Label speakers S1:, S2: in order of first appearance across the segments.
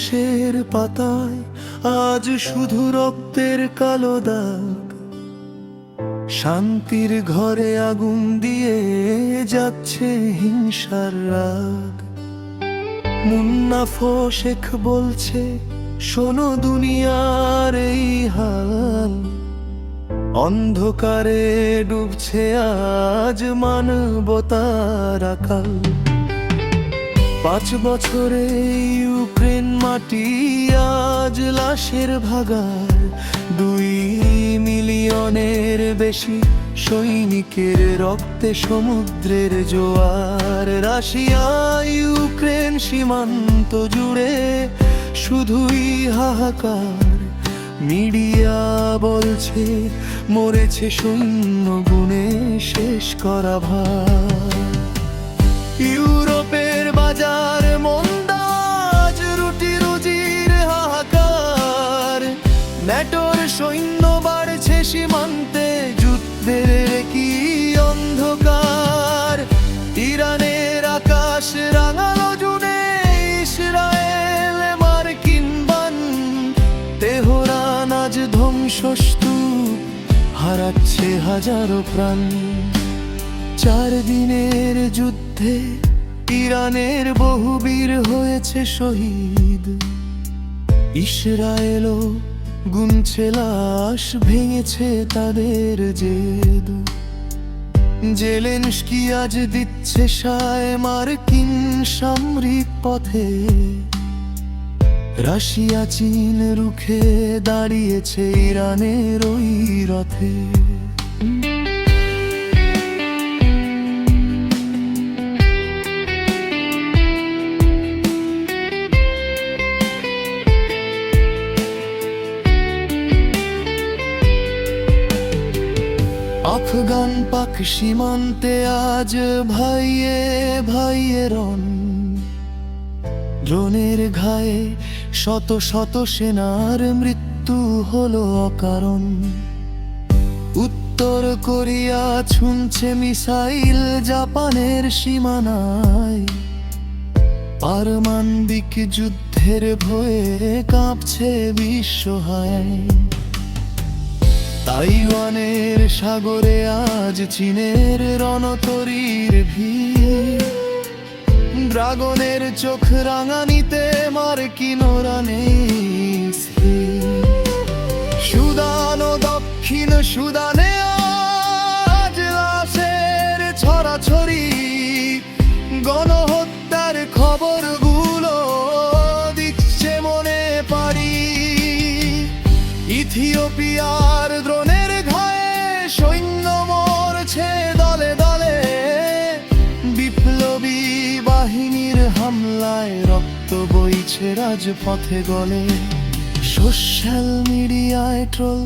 S1: ইতিহাসের পাতায় আজ শুধু রক্তের কালো দাগ। শান্তির ঘরে আগুন দিয়ে যাচ্ছে হিংসার রাগ। মুন্নাফ শেখ বলছে, শোনো দুনিয়ার এই হাল, অন্ধকারে ডুবছে আজ মানবতার আকাল। 5 বছরে ইউক্রেন মাটি আজ লাশের ভাগার। 2 মিলিয়নের বেশি সৈনিকের রক্তে সমুদ্রের জোয়ার। রাশিয়া ইউক্রেন সীমান্ত জুড়ে শুধুই হাহাকার। মিডিয়া বলছে মরেছে সৈন্য গুণে শেষ করা ভার। ইউরোপের বাজার মন্দা, আজ রুটি রুজির হাহাকার। ন্যাটোর সৈন্য বাড়ছে সীমান্তে, যুদ্ধের কি অন্ধকার। ইরানের আকাশ রাঙালো জুনে, ইসরায়েল মার্কিন বান। তেহরান আজ ধ্বংসস্তূপ, হারাচ্ছে হাজারো প্রাণ। 4 দিনের যুদ্ধে ইরানের বহু বীর হয়েছে শহীদ। ইসরায়েলও গুনছে লাশ, ভেঙেছে তাদের জেদ। জেলেনস্কি আজ দিচ্ছে সায় মার্কিন সামরিক পথে। রাশিয়া চীন রুখে দাঁড়িয়েছে ইরানের ওই রথে। আফগান পাক সীমান্তে আজ ভাইয়ে ভাইয়ে রণ। ড্রোনের ঘায়ে শত শত সেনার মৃত্যু হলো অকারণ। উত্তর কোরিয়া ছুঁড়ছে মিসাইল জাপানের সীমানায়। পারমাণবিক যুদ্ধের ভয়ে কাঁপছে বিশ্বহায়। তাইওয়ানের সাগরে আজ চীনের রণতরীর ভিড়। ড্রাগনের চোখ রাঙানিতে মার্কিনরা নেই স্থির। সুদান ও দক্ষিণ সুদানে আজ লাশের ছড়াছড়ি। গণহত্যার খবরগুলো দিচ্ছে মনে পারি। ইথিওপিয়ার দ্রোণের ঘায়ে সৈন্য মরছে দলে দলে। বিপ্লবী বাহিনীর হামলায় রক্ত বইছে রাজপথে গলে। সোশ্যাল মিডিয়ায় ট্রোল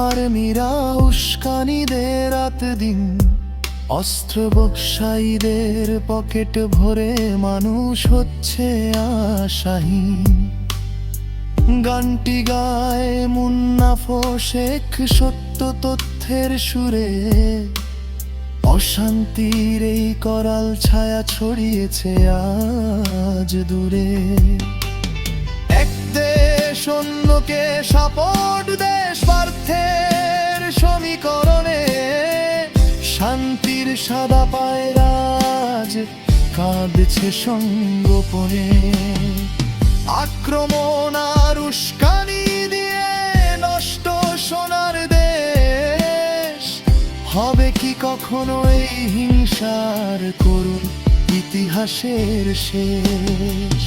S1: আর্মিরা উস্কানি দেয় রাত দিন। অস্ত্র ব্যবসায়ীদের পকেট ভরে মানুষ হচ্ছে আশাহীন। গানটি গায় মুন্নাফ শেখ সত্য তথ্যের সুরে। অশান্তির এই করাল ছায়া ছড়িয়েছে আজ দূরে। এক দেশ অন্যকে সাপোর্ট, দেশ স্বার্থের সমীকরণে। শান্তির সাদা পায়রা আজ কাঁদছে সঙ্গোপনে। আক্রমণ আর উস্কানি দিয়ে নষ্ট সোনার দেশ। হবে কি কখনো এই হিংসার করুণ ইতিহাসের শেষ?